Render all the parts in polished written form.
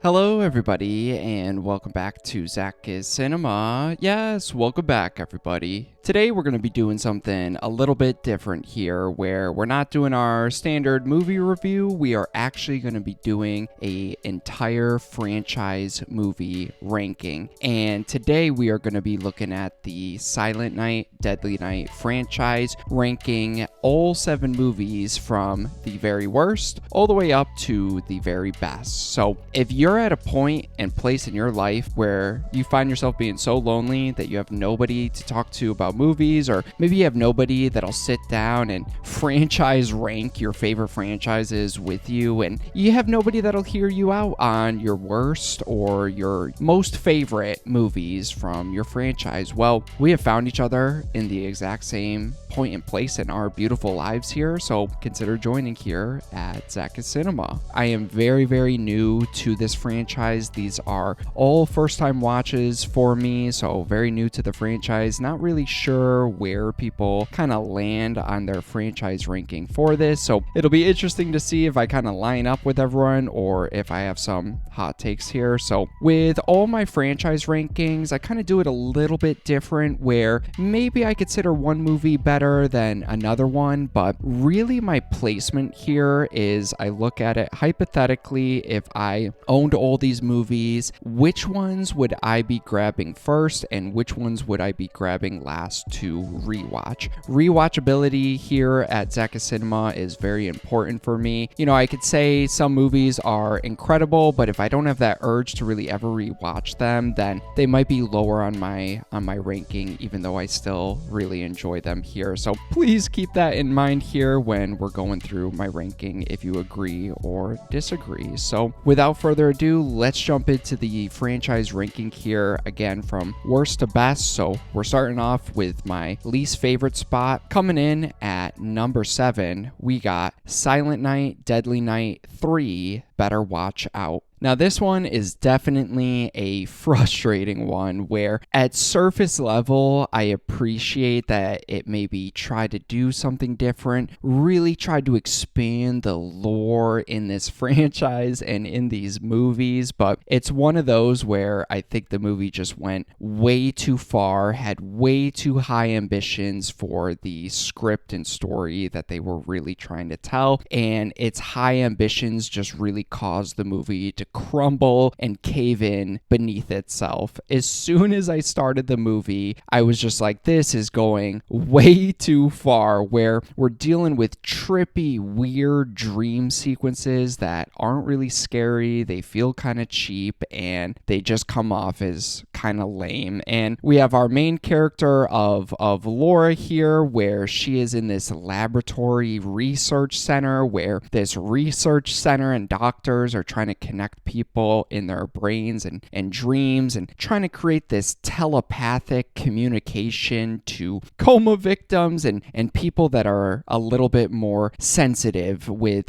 Hello, everybody, and welcome back to ZakIsCinema. Yes, welcome back, everybody. Today, we're going to be doing something a little bit different here, where we're not doing our standard movie review. We are actually going to be doing an entire franchise movie ranking. And today, we are going to be looking at the Silent Night, Deadly Night franchise, ranking all 7 movies from the very worst all the way up to the very best. So, if you're at a point and place in your life where you find yourself being so lonely that you have nobody to talk to about movies, or maybe you have nobody that'll sit down and franchise rank your favorite franchises with you, and you have nobody that'll hear you out on your worst or your most favorite movies from your franchise, well, we have found each other in the exact same point and place in our beautiful lives here, so consider joining here at ZakIsCinema. I am very, very new to this franchise. These are all first-time watches for me, so very new to the franchise. Not really sure where people kind of land on their franchise ranking for this, so it'll be interesting to see if I kind of line up with everyone or if I have some hot takes here. So with all my franchise rankings, I kind of do it a little bit different, where maybe I consider one movie better than another one, but really my placement here is I look at it hypothetically. If I owned all these movies, which ones would I be grabbing first and which ones would I be grabbing last to rewatch? Rewatchability here at ZakIsCinema is very important for me. You know, I could say some movies are incredible, but if I don't have that urge to really ever rewatch them, then they might be lower on my ranking, even though I still really enjoy them here. So please keep that in mind here when we're going through my ranking, if you agree or disagree. So without further ado, let's jump into the franchise ranking here, again from worst to best. So we're starting off with my least favorite spot. Coming in at number 7, we got Silent Night, Deadly Night 3, Better Watch Out. Now, this one is definitely a frustrating one, where at surface level, I appreciate that it maybe tried to do something different, really tried to expand the lore in this franchise and in these movies, but it's one of those where I think the movie just went way too far, had way too high ambitions for the script and story that they were really trying to tell, and its high ambitions just really caused the movie to crumble and cave in beneath itself. As soon as I started the movie, I was just like, this is going way too far, where we're dealing with trippy, weird dream sequences that aren't really scary. They feel kind of cheap and they just come off as kind of lame. And we have our main character of Laura here, where she is in this laboratory research center, where this research center and doctors are trying to connect people in their brains and dreams, and trying to create this telepathic communication to coma victims and people that are a little bit more sensitive with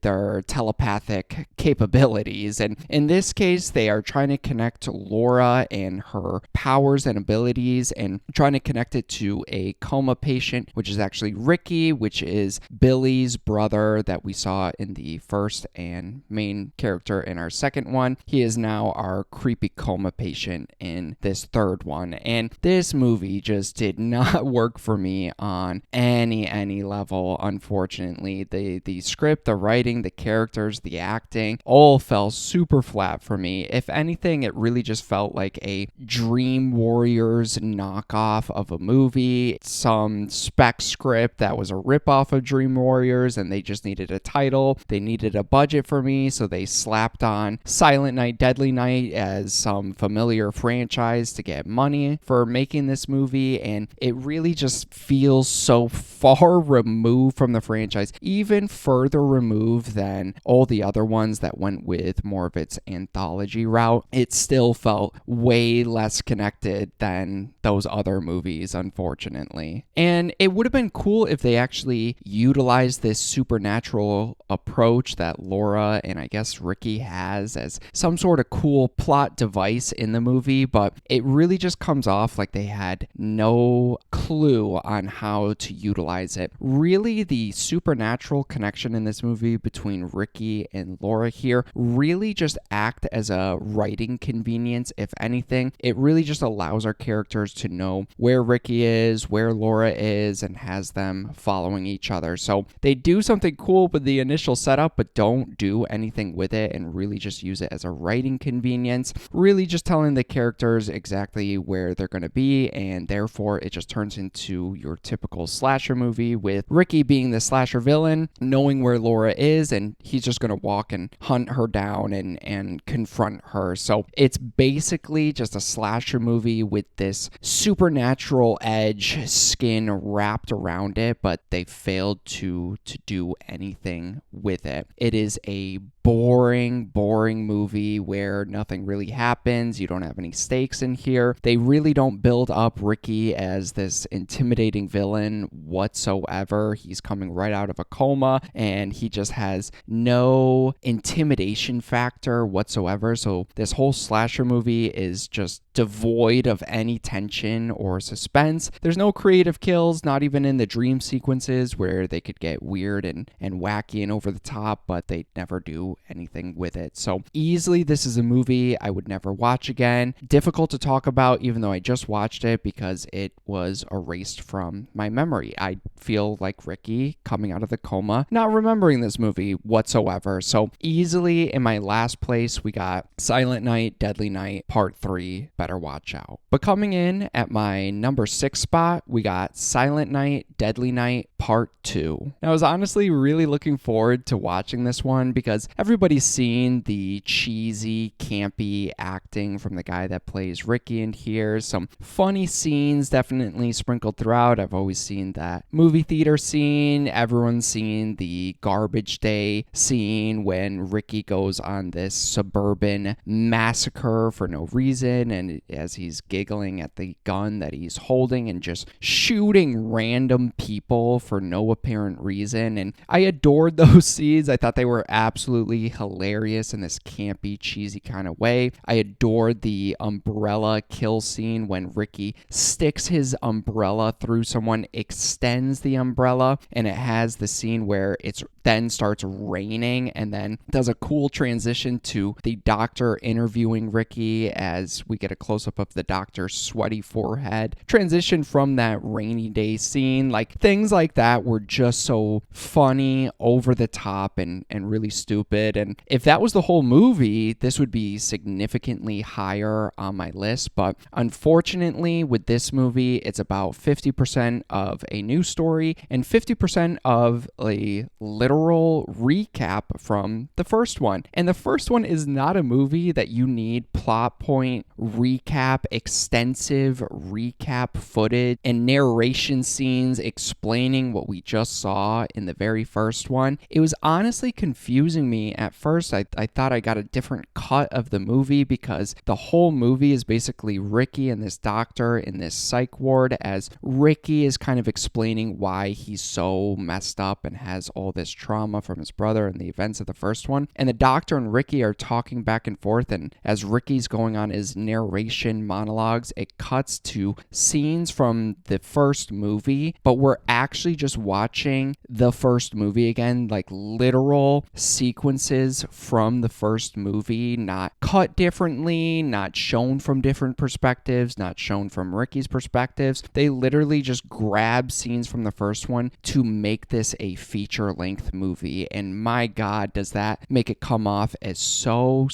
their telepathic capabilities. And in this case, they are trying to connect Laura and her powers and abilities, and trying to connect it to a coma patient, which is actually Ricky, which is Billy's brother that we saw in the first and main character in our second one. He is now our creepy coma patient in this third one. And this movie just did not work for me on any level, unfortunately. The script, the writing, the characters, the acting, all fell super flat for me. If anything, it really just felt like a Dream Warriors knockoff of a movie. Some spec script that was a ripoff of Dream Warriors, and they just needed a title. They needed a budget for me, so they slapped on Silent Night, Deadly Night as some familiar franchise to get money for making this movie, and it really just feels so far removed from the franchise, even further removed than all the other ones that went with more of its anthology route. It still felt way way less connected than those other movies, unfortunately. And it would have been cool if they actually utilized this supernatural approach that Laura and I guess Ricky has as some sort of cool plot device in the movie, but it really just comes off like they had no clue on how to utilize it. Really, the supernatural connection in this movie between Ricky and Laura here really just act as a writing convenience. If anything, it really just allows our characters to know where Ricky is, where Laura is, and has them following each other. So they do something cool with the initial setup, but don't do anything with it and really just use it as a writing convenience, really just telling the characters exactly where they're going to be, and therefore it just turns into your typical slasher movie with Ricky being the slasher villain, knowing where Laura is, and he's just going to walk and hunt her down and confront her. So it's basically just a slasher movie with this supernatural edge skin wrapped around it, but they failed to do anything with it. It is a boring movie where nothing really happens. You don't have any stakes in here. They really don't build up Ricky as this intimidating villain whatsoever. He's coming right out of a coma and he just has no intimidation factor whatsoever. So this whole slasher movie is just devoid of any tension or suspense. There's no creative kills, not even in the dream sequences where they could get weird and wacky and over the top, but they never do anything with it. So easily this is a movie I would never watch again. Difficult to talk about even though I just watched it because it was erased from my memory. I feel like Ricky coming out of the coma, not remembering this movie whatsoever. So easily in my last place we got Silent Night, Deadly Night, Part 3, Better Watch Out. But coming in at my number 6 spot, we got Silent Night, Deadly Night, Part 2. Now I was honestly really looking forward to watching this one because everybody's seen the cheesy, campy acting from the guy that plays Ricky in here. Some funny scenes definitely sprinkled throughout. I've always seen that movie theater scene. Everyone's seen the garbage day scene when Ricky goes on this suburban massacre for no reason, and as he's giggling at the gun that he's holding and just shooting random people for no apparent reason. And I adored those scenes. I thought they were absolutely hilarious in this campy, cheesy kind of way. I adored the umbrella kill scene when Ricky sticks his umbrella through someone, extends the umbrella, and it has the scene where it's then starts raining and then does a cool transition to the doctor interviewing Ricky as we get a close-up of the doctor's sweaty forehead. Transition from that rainy day scene. Like things like that were just so funny, over the top, and really stupid. And if that was the whole movie, this would be significantly higher on my list. But unfortunately, with this movie, it's about 50% of a new story and 50% of a literal recap from the first one. And the first one is not a movie that you need plot point recap, extensive recap footage, and narration scenes explaining what we just saw in the very first one. It was honestly confusing me at first. I thought I got a different cut of the movie because the whole movie is basically Ricky and this doctor in this psych ward as Ricky is kind of explaining why he's so messed up and has all this trauma from his brother and the events of the first one. And the doctor and Ricky are talking back and forth, and as Ricky's going on his narration monologues, it cuts to scenes from the first movie, but we're actually just watching the first movie again, like literal sequences from the first movie, not cut differently, not shown from different perspectives, not shown from Ricky's perspectives. They literally just grab scenes from the first one to make this a feature-length movie, and my god, does that make it come off as so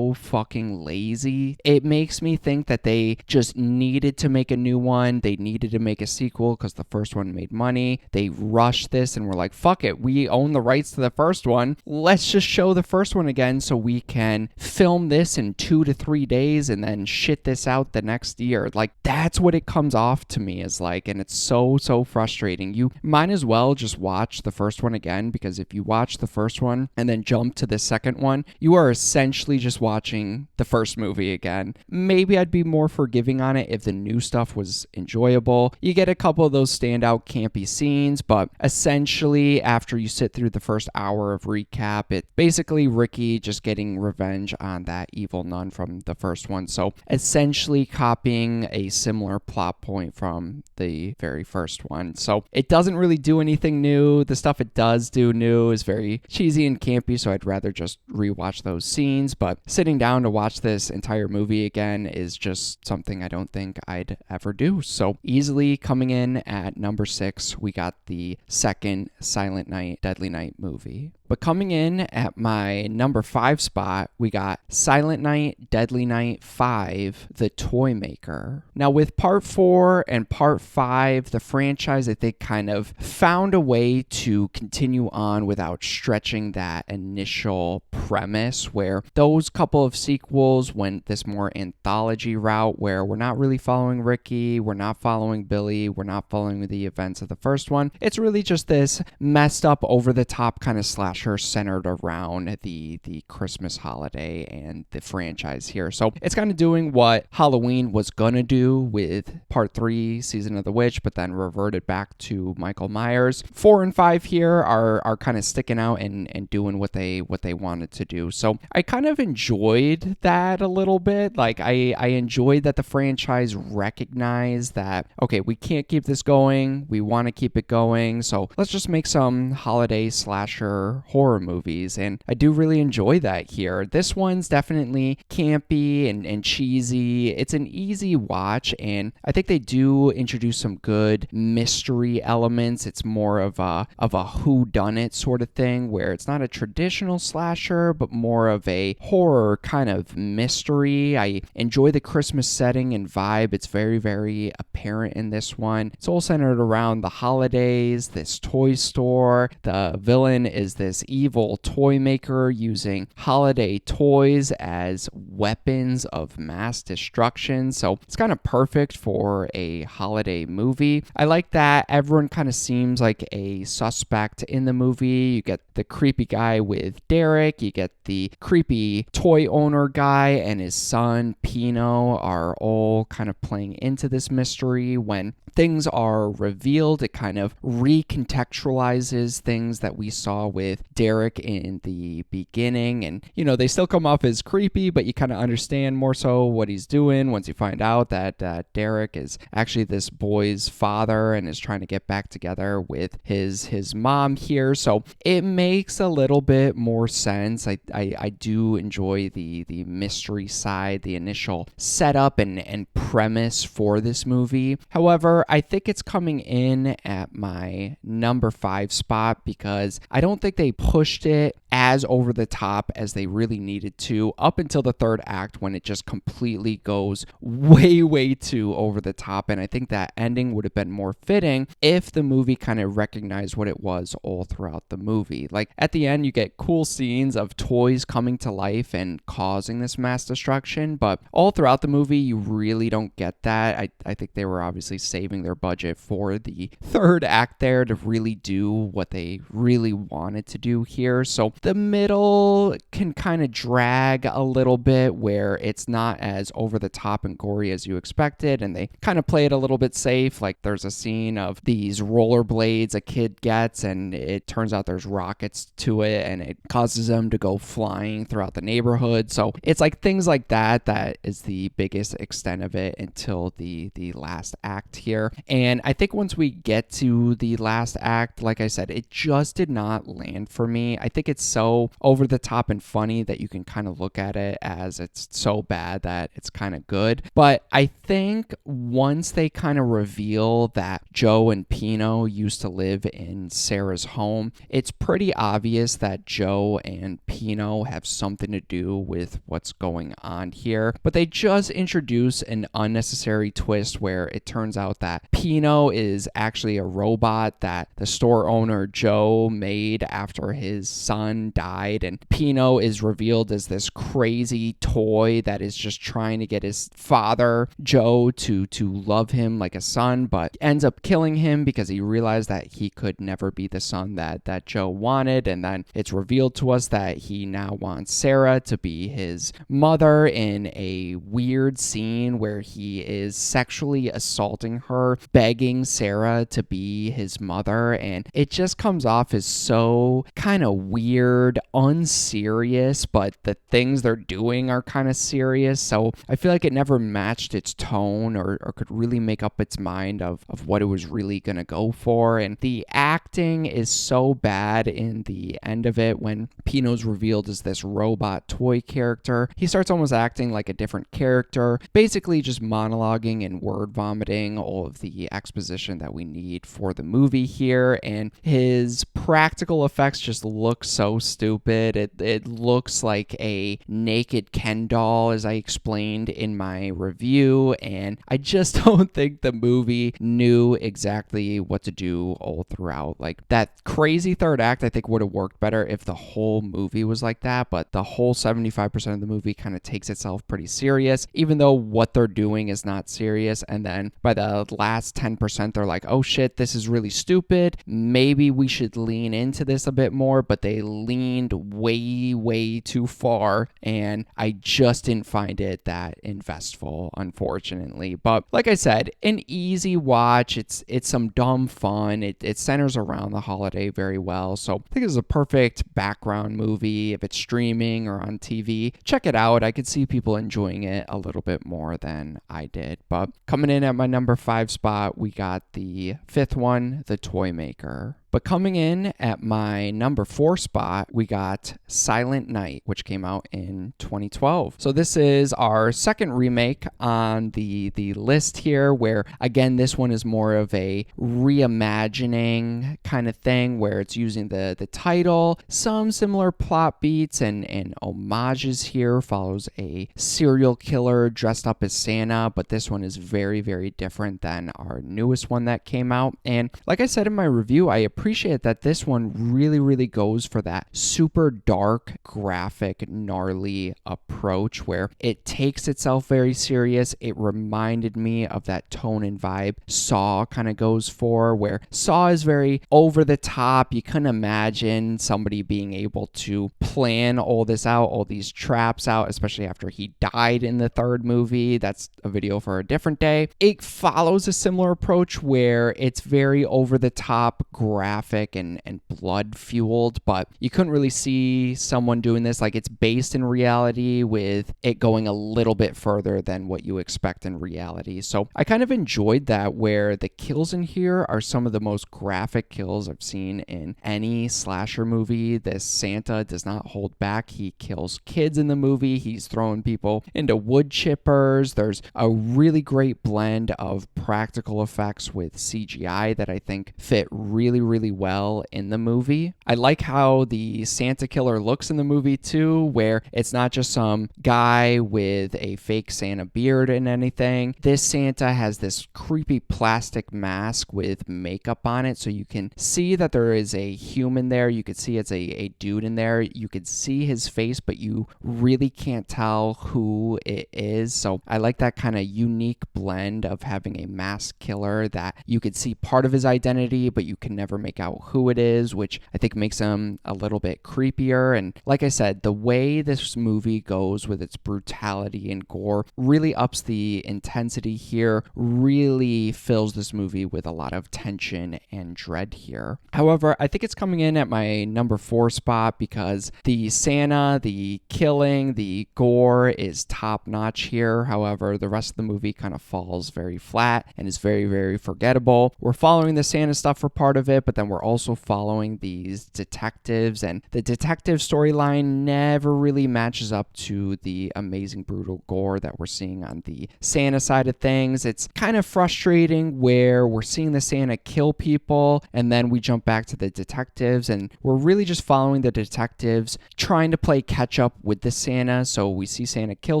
fucking lazy. It makes me think that they just needed to make a new one. They needed to make a sequel because the first one made money. They rushed this and were like, fuck it, we own the rights to the first one. Let's just show the first one again so we can film this in 2 to 3 days and then shit this out the next year. Like, that's what it comes off to me as like, and it's so frustrating. You might as well just watch the first one again because because if you watch the first one and then jump to the second one, you are essentially just watching the first movie again. Maybe I'd be more forgiving on it if the new stuff was enjoyable. You get a couple of those standout campy scenes, but essentially after you sit through the first hour of recap, it's basically Ricky just getting revenge on that evil nun from the first one. So essentially copying a similar plot point from the very first one. So it doesn't really do anything new. The stuff it does do new is very cheesy and campy, so I'd rather just rewatch those scenes. But sitting down to watch this entire movie again is just something I don't think I'd ever do. So easily coming in at number 6, we got the second Silent Night, Deadly Night movie. But coming in at my number 5 spot, we got Silent Night, Deadly Night 5, The Toy Maker. Now with part 4 and part 5, the franchise I think kind of found a way to continue on without stretching that initial premise, where those couple of sequels went this more anthology route where we're not really following Ricky, we're not following Billy, we're not following the events of the first one. It's really just this messed up, over the top kind of slasher centered around the Christmas holiday and the franchise here. So it's kind of doing what Halloween was gonna do with part 3, Season of the Witch, but then reverted back to Michael Myers. 4 and 5 here are kind of sticking out and doing what they wanted to do. So I kind of enjoyed that a little bit. Like I enjoyed that the franchise recognized that, okay, we can't keep this going, we want to keep it going, so let's just make some holiday slasher horror movies, and I do really enjoy that here. This one's definitely campy and cheesy. It's an easy watch, and I think they do introduce some good mystery elements. It's more of a whodunit sort of thing, where it's not a traditional slasher, but more of a horror kind of mystery. I enjoy the Christmas setting and vibe. It's very, very apparent in this one. It's all centered around the holidays, this toy store. The villain is this evil toy maker using holiday toys as weapons of mass destruction. So it's kind of perfect for a holiday movie. I like that everyone kind of seems like a suspect in the movie. You get the creepy guy with Derek, you get the creepy toy owner guy and his son Pino are all kind of playing into this mystery. When things are revealed, it kind of recontextualizes things that we saw with Derek in the beginning, and they still come off as creepy, but you kind of understand more so what he's doing once you find out that Derek is actually this boy's father and is trying to get back together with his mom here. So it makes a little bit more sense. I do enjoy the mystery side, the initial setup and premise for this movie. However, I think it's coming in at my number 5 spot because I don't think they pushed it as over the top as they really needed to up until the third act, when it just completely goes way too over the top. And I think that ending would have been more fitting if the movie kind of recognized what it was all throughout the movie. Like at the end, you get cool scenes of toys coming to life and causing this mass destruction, but all throughout the movie, you really don't get that. I think they were obviously saving their budget for the third act there to really do what they really wanted to do here. So the middle can kind of drag a little bit, where it's not as over the top and gory as you expected, and they kind of play it a little bit safe. Like there's a scene of these rollerblades a kid gets, and it turns out there's rockets to it, and it causes them to go flying throughout the neighborhood. So it's like things like that is the biggest extent of it until the last act here. And I think once we get to the last act, like I said, it just did not land for me. I think it's so over the top and funny that you can kind of look at it as it's so bad that it's kind of good. But I think once they kind of reveal that Joe and Pino used to live in Sarah's home, it's pretty obvious that Joe and Pino have something to do with what's going on here. But they just introduce an unnecessary twist where it turns out that Pino is actually a robot that the store owner Joe made after his son son died, and Pino is revealed as this crazy toy that is just trying to get his father, Joe, to love him like a son, but ends up killing him because he realized that he could never be the son that Joe wanted. And then it's revealed to us that he now wants Sarah to be his mother in a weird scene where he is sexually assaulting her, begging Sarah to be his mother. And it just comes off as so kind of weird, unserious, but the things they're doing are kind of serious. So I feel like it never matched its tone or could really make up its mind of what it was really going to go for. And the acting is so bad in the end of it when Pino's revealed as this robot toy character. He starts almost acting like a different character, basically just monologuing and word vomiting all of the exposition that we need for the movie here. And his practical effects just look so stupid. It looks like a naked Ken doll, as I explained in my review, and I just don't think the movie knew exactly what to do all throughout. Like, that crazy third act I think would have worked better if the whole movie was like that, but the whole 75% of the movie kind of takes itself pretty serious, even though what they're doing is not serious. And then by the last 10%, they're like, oh shit, this is really stupid. Maybe we should lean into this a bit more, but they leaned way too far, and I just didn't find it that investful, unfortunately. But like I said, an easy watch. It's some dumb fun. It centers around the holiday very well. So I think it's a perfect background movie. If it's streaming or on TV, check it out. I could see people enjoying it a little bit more than I did. But coming in at my number 5 spot, we got the 5th one, The Toy Maker. But coming in at my number 4 spot, we got Silent Night, which came out in 2012. So this is our second remake on the list here, where again, this one is more of a reimagining kind of thing, where it's using the title, some similar plot beats and homages here. Follows a serial killer dressed up as Santa, but this one is very different than our newest one that came out. And like I said in my review, I appreciate that this one really goes for that super dark, graphic, gnarly approach where it takes itself very serious. It reminded me of that tone and vibe Saw kind of goes for, where Saw is very over the top. You couldn't imagine somebody being able to plan all this out, all these traps out, especially after he died in the third movie. That's a video for a different day. It follows a similar approach where it's very over the top, graphic and blood fueled, but you couldn't really see someone doing this. Like, it's based in reality with it going a little bit further than what you expect in reality. So I kind of enjoyed that, where the kills in here are some of the most graphic kills I've seen in any slasher movie. This Santa does not hold back. He kills kids in the movie. He's throwing people into wood chippers. There's a really great blend of practical effects with CGI that I think fit really well in the movie. I like how the Santa killer looks in the movie too, where it's not just some guy with a fake Santa beard and anything. This Santa has this creepy plastic mask with makeup on it, so you can see that there is a human there. You could see it's a dude in there. You could see his face, but you really can't tell who it is. So I like that kind of unique blend of having a masked killer that you could see part of his identity, but you can never make out who it is, which I think makes him a little bit creepier. And like I said, the way this movie goes with its brutality and gore really ups the intensity here, really fills this movie with a lot of tension and dread here. However, I think it's coming in at my number 4 spot because the Santa, the killing, the gore is top notch here. However, the rest of the movie kind of falls very flat and is very forgettable. We're following the Santa stuff for part of it, but then we're also following these detectives, and the detective storyline never really matches up to the amazing brutal gore that we're seeing on the Santa side of things. It's kind of frustrating where we're seeing the Santa kill people and then we jump back to the detectives, and we're really just following the detectives trying to play catch up with the Santa. So we see Santa kill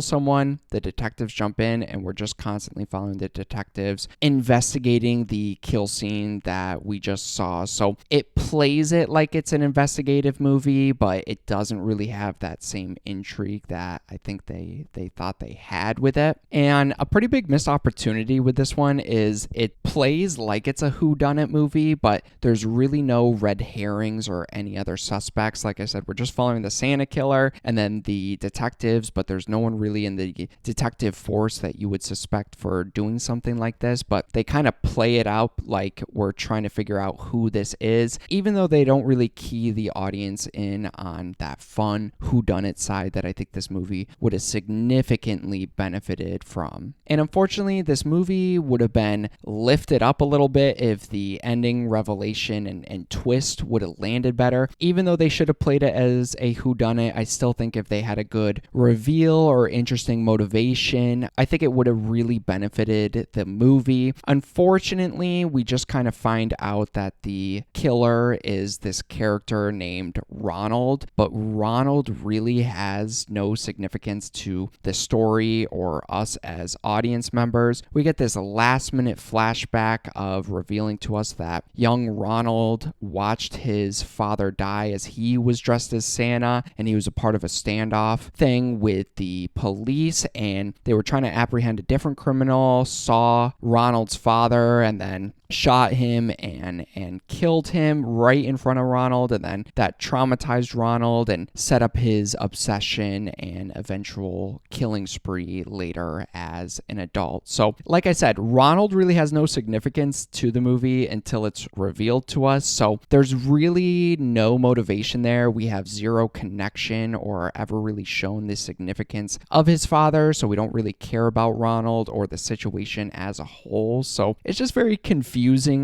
someone, the detectives jump in, and we're just constantly following the detectives investigating the kill scene that we just saw us. So it plays it like it's an investigative movie, but it doesn't really have that same intrigue that I think they thought they had with it. And a pretty big missed opportunity with this one is it plays like it's a whodunit movie, but there's really no red herrings or any other suspects. Like I said, we're just following the Santa killer and then the detectives, but there's no one really in the detective force that you would suspect for doing something like this. But they kind of play it out like we're trying to figure out who this is, even though they don't really key the audience in on that fun whodunit side that I think this movie would have significantly benefited from. And unfortunately, this movie would have been lifted up a little bit if the ending revelation and twist would have landed better. Even though they should have played it as a whodunit, I still think if they had a good reveal or interesting motivation, I think it would have really benefited the movie. Unfortunately, we just kind of find out that the killer is this character named Ronald, but Ronald really has no significance to the story or us as audience members. We get this last minute flashback of revealing to us that young Ronald watched his father die as he was dressed as Santa, and he was a part of a standoff thing with the police, and they were trying to apprehend a different criminal, saw Ronald's father, and then shot him and killed him right in front of Ronald, and then that traumatized Ronald and set up his obsession and eventual killing spree later as an adult. So like I said, Ronald really has no significance to the movie until it's revealed to us, so there's really no motivation there. We have zero connection or ever really shown the significance of his father, so we don't really care about Ronald or the situation as a whole. So it's just very confusing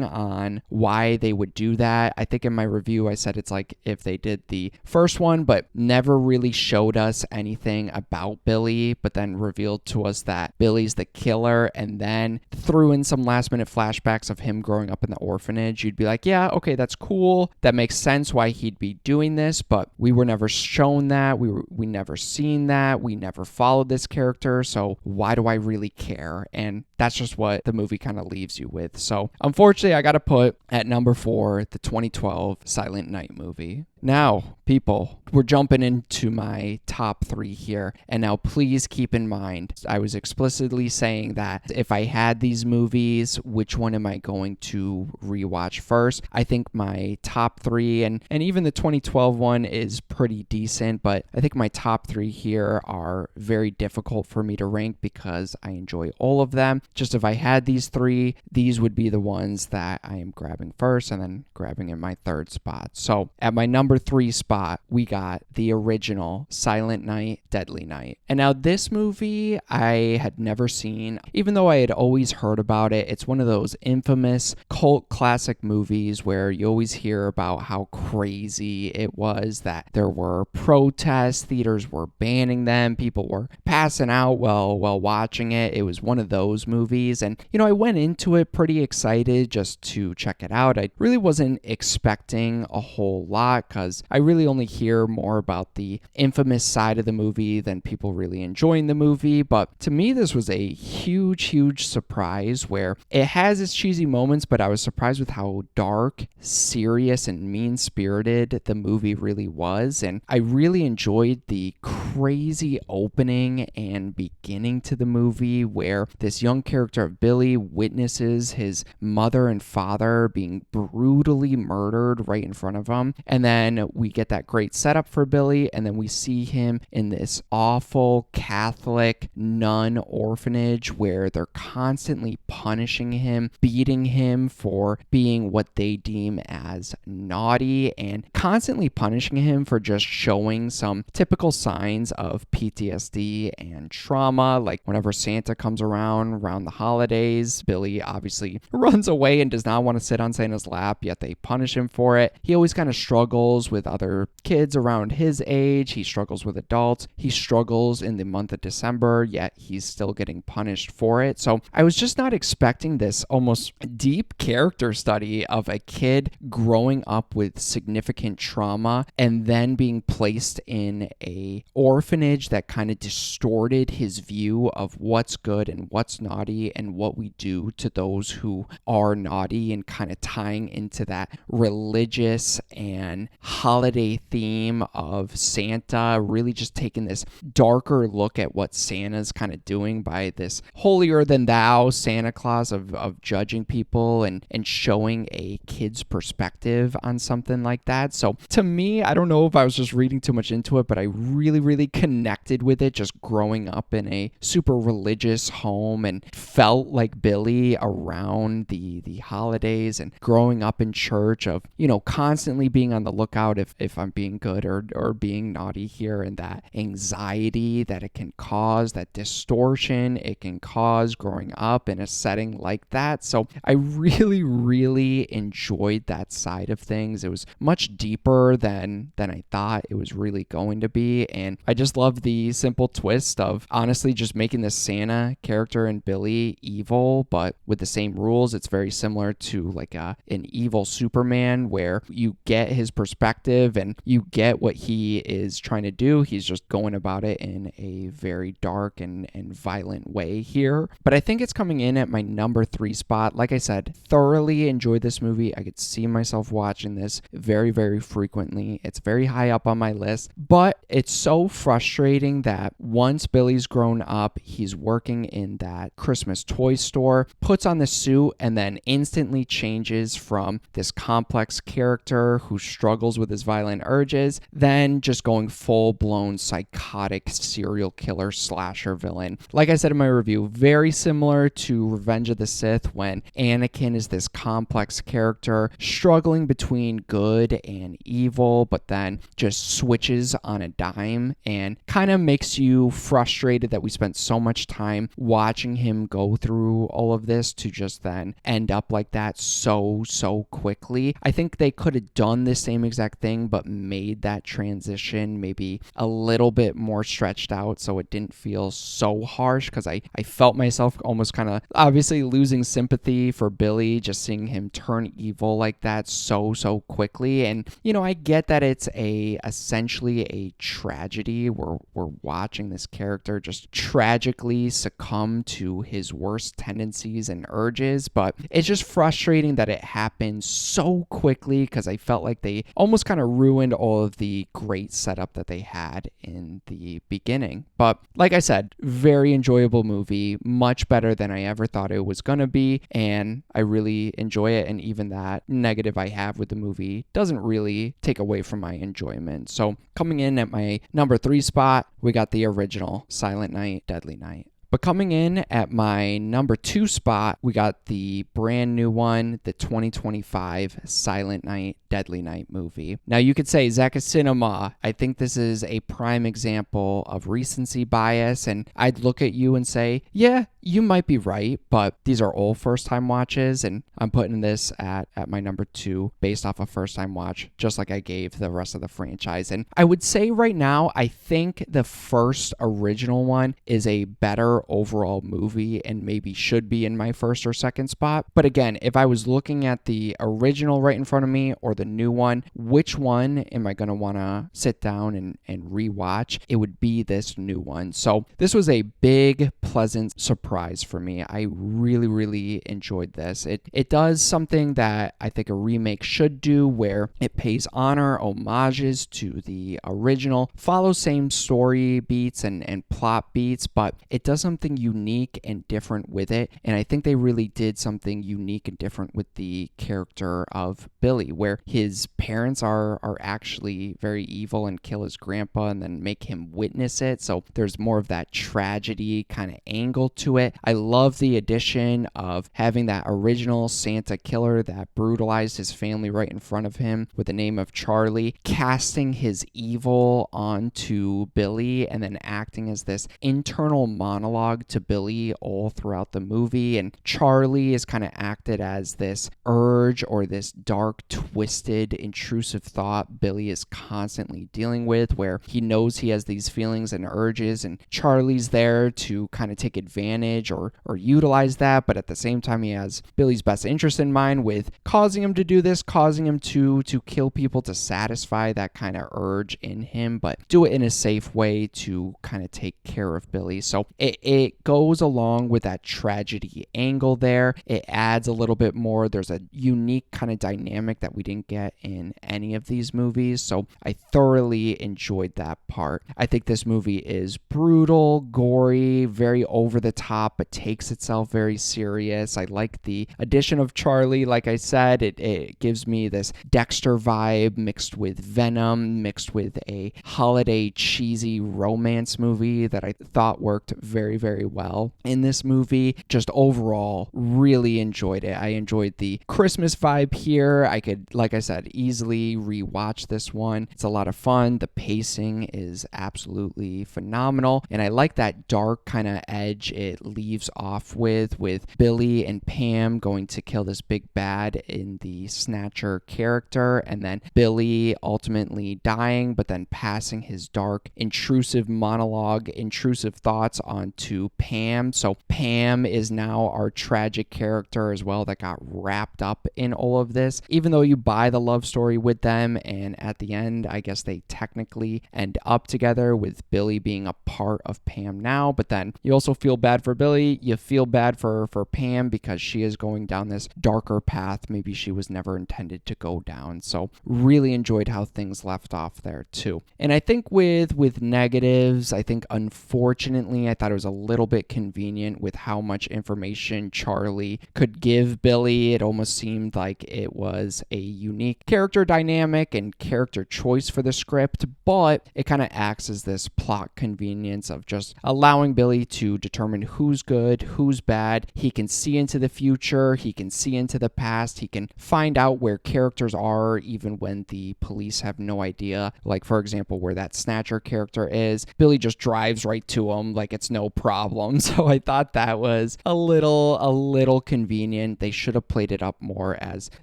on why they would do that. I think in my review I said it's like if they did the first one but never really showed us anything about Billy, but then revealed to us that Billy's the killer and then threw in some last minute flashbacks of him growing up in the orphanage. You'd be like, yeah, okay, that's cool. That makes sense why he'd be doing this, but we were never shown that. We never seen that. We never followed this character, so why do I really care? And that's just what the movie kind of leaves you with. So unfortunately, I got to put at number 4 the 2012 Silent Night movie. Now, people, we're jumping into my top 3 here. And now please keep in mind, I was explicitly saying that if I had these movies, which one am I going to rewatch first? I think my top 3, and even the 2012 one is pretty decent, but I think my top 3 here are very difficult for me to rank because I enjoy all of them. Just if I had these 3, these would be the ones that I am grabbing first and then grabbing in my third spot. So at my number 3 spot, we got the original Silent Night, Deadly Night. And now this movie I had never seen, even though I had always heard about it. It's one of those infamous cult classic movies where you always hear about how crazy it was, that there were protests, theaters were banning them, people were passing out while watching it. It was one of those movies, and I went into it pretty excited just to check it out. I really wasn't expecting a whole lot because I really only hear more about the infamous side of the movie than people really enjoying the movie. But to me, this was a huge surprise where it has its cheesy moments, but I was surprised with how dark, serious, and mean-spirited the movie really was. And I really enjoyed the crazy opening and beginning to the movie where this young character of Billy witnesses his mother and father being brutally murdered right in front of him. And then we get that great setup for Billy, and then we see him in this awful Catholic nun orphanage where they're constantly punishing him, beating him for being what they deem as naughty, and constantly punishing him for just showing some typical signs of PTSD and trauma. Like whenever Santa comes around the holidays, Billy obviously runs away and does not want to sit on Santa's lap, yet they punish him for it. He always kind of struggles struggles with other kids around his age. He struggles with adults. He struggles in the month of December, yet he's still getting punished for it. So I was just not expecting this almost deep character study of a kid growing up with significant trauma and then being placed in a orphanage that kind of distorted his view of what's good and what's naughty and what we do to those who are naughty, and kind of tying into that religious and holiday theme of Santa, really just taking this darker look at what Santa's kind of doing by this holier than thou Santa Claus of judging people and showing a kid's perspective on something like that. So to me, I don't know if I was just reading too much into it, but I really connected with it just growing up in a super religious home and felt like Billy around the holidays and growing up in church of, constantly being on the lookout if I'm being good or being naughty here, and that anxiety that it can cause, that distortion it can cause growing up in a setting like that. So I really enjoyed that side of things. It was much deeper than I thought it was really going to be, and I just love the simple twist of honestly just making this Santa character and Billy evil, but with the same rules. It's very similar to like an evil Superman, where you get his perspective and you get what he is trying to do. He's just going about it in a very dark and violent way here. But I think it's coming in at my number 3 spot. Like I said, thoroughly enjoyed this movie. I could see myself watching this very frequently. It's very high up on my list, but it's so frustrating that once Billy's grown up, he's working in that Christmas toy store, puts on the suit, and then instantly changes from this complex character who struggles with his violent urges, then just going full-blown psychotic serial killer slasher villain. Like I said in my review, very similar to Revenge of the Sith, when Anakin is this complex character struggling between good and evil, but then just switches on a dime and kind of makes you frustrated that we spent so much time watching him go through all of this to just then end up like that so quickly. I think they could have done the same exact thing, but made that transition maybe a little bit more stretched out so it didn't feel so harsh, because I felt myself almost kind of obviously losing sympathy for Billy, just seeing him turn evil like that so quickly. And I get that it's essentially a tragedy. We're watching this character just tragically succumb to his worst tendencies and urges, but it's just frustrating that it happened so quickly, because I felt like they almost kind of ruined all of the great setup that they had in the beginning. But like I said, very enjoyable movie, much better than I ever thought it was gonna be, and I really enjoy it. And even that negative I have with the movie doesn't really take away from my enjoyment. So coming in at my number 3 spot, we got the original Silent Night, Deadly Night. But coming in at my number 2 spot, we got the brand new one, the 2025 Silent Night, Deadly Night movie. Now you could say, ZakIsCinema, I think this is a prime example of recency bias, and I'd look at you and say, yeah, you might be right, but these are all first-time watches, and I'm putting this at my number 2 based off a first-time watch, just like I gave the rest of the franchise. And I would say right now, I think the first original one is a better overall movie and maybe should be in my first or second spot. But again, if I was looking at the original right in front of me or the new one, which one am I going to want to sit down and rewatch? It would be this new one. So this was a big, pleasant surprise for me. I really enjoyed this. It does something that I think a remake should do, where it pays honor, homages to the original, follows same story beats and plot beats, but it does something unique and different with it. And I think they really did something unique and different with the character of Billy, where his parents are actually very evil and kill his grandpa and then make him witness it. So there's more of that tragedy kind of angle to it. I love the addition of having that original Santa killer that brutalized his family right in front of him with the name of Charlie, casting his evil onto Billy and then acting as this internal monologue monologue to Billy all throughout the movie, and Charlie is kind of acted as this urge or this dark, twisted, intrusive thought Billy is constantly dealing with, where he knows he has these feelings and urges, and Charlie's there to kind of take advantage or utilize that, but at the same time he has Billy's best interest in mind with causing him to do this, causing him to kill people to satisfy that kind of urge in him, but do it in a safe way to kind of take care of Billy. So it goes along with that tragedy angle there. It adds a little bit more. There's a unique kind of dynamic that we didn't get in any of these movies, so I thoroughly enjoyed that part. I think this movie is brutal, gory, very over the top, but takes itself very serious. I like the addition of Charlie. Like I said, it gives me this Dexter vibe mixed with Venom, mixed with a holiday cheesy romance movie that I thought worked very, very well in this movie. Just overall, really enjoyed it. I enjoyed the Christmas vibe here. I could, like I said, easily rewatch this one. It's a lot of fun. The pacing is absolutely phenomenal, and I like that dark kind of edge it leaves off with Billy and Pam going to kill this big bad in the Snatcher character, and then Billy ultimately dying, but then passing his dark, intrusive monologue, intrusive thoughts onto Pam. So Pam is now our tragic character as well that got wrapped up in all of this, even though you buy the love story with them, and at the end, I guess they technically end up together with Billy being a part of Pam now, but then you also feel bad for Billy. You feel bad for Pam because she is going down this darker path maybe she was never intended to go down. So really enjoyed how things left off there too. And I think with negatives, I think unfortunately I thought it was a little bit convenient with how much information Charlie could give Billy. It almost seemed like it was a unique character dynamic and character choice for the script, but it kind of acts as this plot convenience of just allowing Billy to determine who's good, who's bad. He can see into the future, he can see into the past, he can find out where characters are even when the police have no idea. Like, for example, where that Snatcher character is, Billy just drives right to him like it's no problem. So I thought that was a little convenient. They should have played it up more as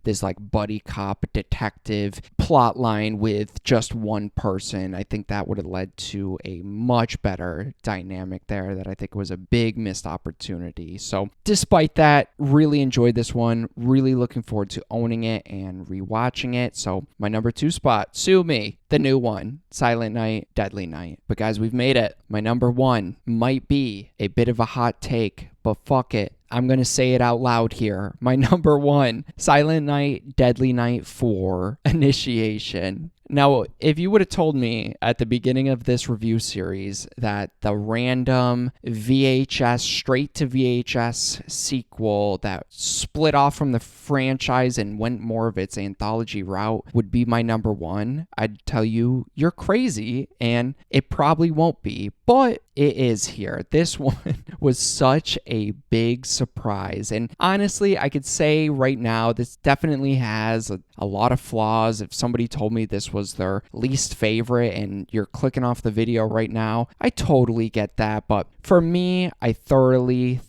this like buddy cop detective plot line with just one person. I think that would have led to a much better dynamic there that I think was a big missed opportunity. So despite that, really enjoyed this one. Really looking forward to owning it and rewatching it. So my number 2 spot, sue me, the new one, Silent Night, Deadly Night. But guys, we've made it. My number 1 might be a bit of a hot take, but fuck it. I'm going to say it out loud here. My number 1, Silent Night, Deadly Night 4, Initiation. Now, if you would have told me at the beginning of this review series that the random VHS, straight to VHS sequel that split off from the franchise and went more of its anthology route would be my number 1, I'd tell you, you're crazy, and it probably won't be, but it is here. This one was such a big surprise, and honestly, I could say right now, this definitely has a lot of flaws. If somebody told me this was their least favorite and you're clicking off the video right now, I totally get that. But for me, I thoroughly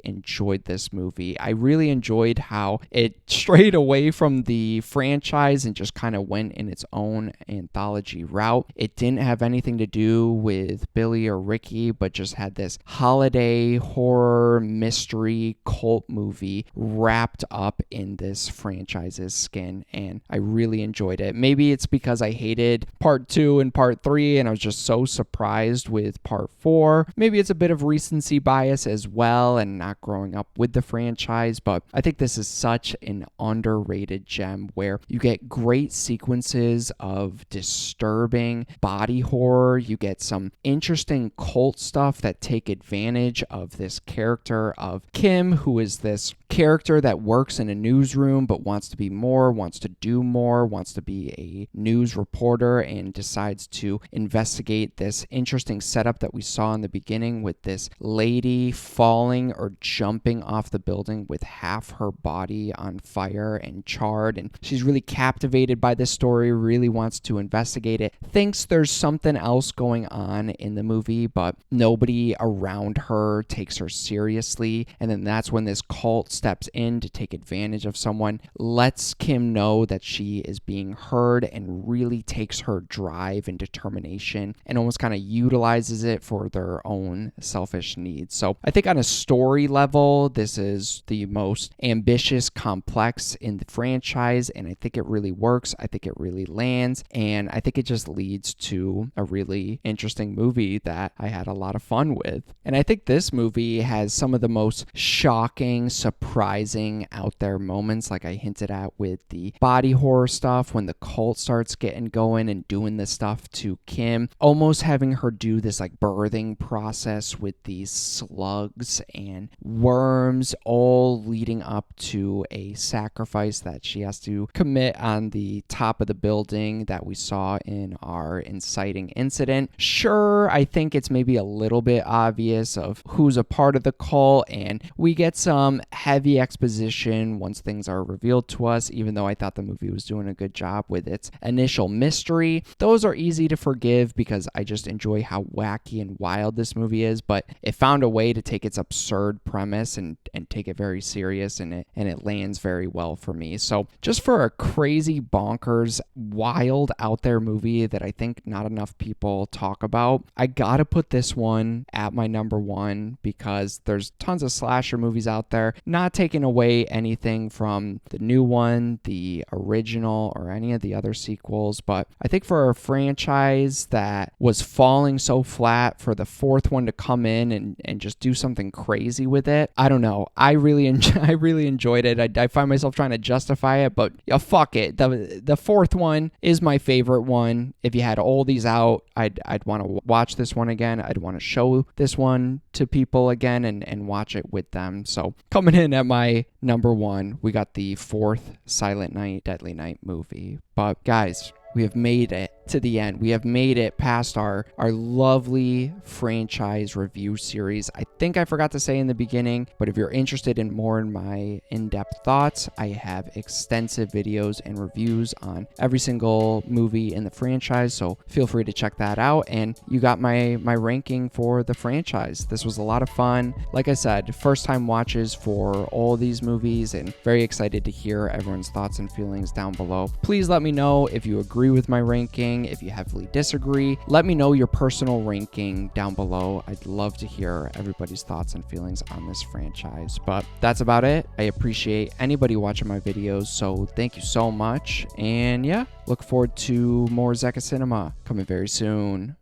enjoyed this movie. I really enjoyed how it strayed away from the franchise and just kind of went in its own anthology route. It didn't have anything to do with Billy or Ricky, but just had this holiday horror mystery cult movie wrapped up in this franchise's skin, and I really enjoyed it. Maybe it's because I hated part 2 and part 3 and I was just so surprised with part 4. Maybe it's a bit of recency bias as well and not growing up with the franchise, but I think this is such an underrated gem where you get great sequences of disturbing body horror. You get some interesting cult stuff that take advantage of this character of Kim, who is this character that works in a newsroom but wants to be more, wants to do more, wants to be a news reporter, and decides to investigate this interesting setup that we saw in the beginning with this lady falling or jumping off the building with half her body on fire and charred, and she's really captivated by this story, really wants to investigate it, thinks there's something else going on in in the movie, but nobody around her takes her seriously. And then that's when this cult steps in to take advantage of someone, lets Kim know that she is being heard, and really takes her drive and determination and almost kind of utilizes it for their own selfish needs. So I think on a story level, this is the most ambitious, complex in the franchise, and I think it really works. I think it really lands, and I think it just leads to a really interesting movie that I had a lot of fun with. And I think this movie has some of the most shocking, surprising, out there moments, like I hinted at with the body horror stuff, when the cult starts getting going and doing this stuff to Kim, almost having her do this like birthing process with these slugs and worms, all leading up to a sacrifice that she has to commit on the top of the building that we saw in our inciting incident. Sure, I think it's maybe a little bit obvious of who's a part of the cult, and we get some heavy exposition once things are revealed to us, even though I thought the movie was doing a good job with its initial mystery. Those are easy to forgive because I just enjoy how wacky and wild this movie is, but it found a way to take its absurd premise and take it very serious, and it lands very well for me. So just for a crazy, bonkers, wild, out there movie that I think not enough people talk about, I gotta put this one at my number one, because there's tons of slasher movies out there, not taking away anything from the new one, the original, or any of the other sequels, but I think for a franchise that was falling so flat, for the fourth one to come in and just do something crazy with it, I don't know. I really enjoyed it. I find myself trying to justify it, but yeah, fuck it. The fourth one is my favorite one. If you had all these out, I'd want to watch this one again. I'd want to show this one to people again and watch it with them. So coming in at my number one, we got the fourth Silent Night, Deadly Night movie. But guys, we have made it to the end. We have made it past our lovely franchise review series. I think I forgot to say in the beginning, but if you're interested in more in my in-depth thoughts, I have extensive videos and reviews on every single movie in the franchise, so feel free to check that out. And you got my ranking for the franchise. This was a lot of fun. Like I said, first time watches for all these movies, and very excited to hear everyone's thoughts and feelings down below. Please let me know if you agree with my ranking. If you heavily disagree, let me know your personal ranking down below. I'd love to hear everybody's thoughts and feelings on this franchise. But that's about it. I appreciate anybody watching my videos, so thank you so much. And yeah, look forward to more ZakIsCinema coming very soon.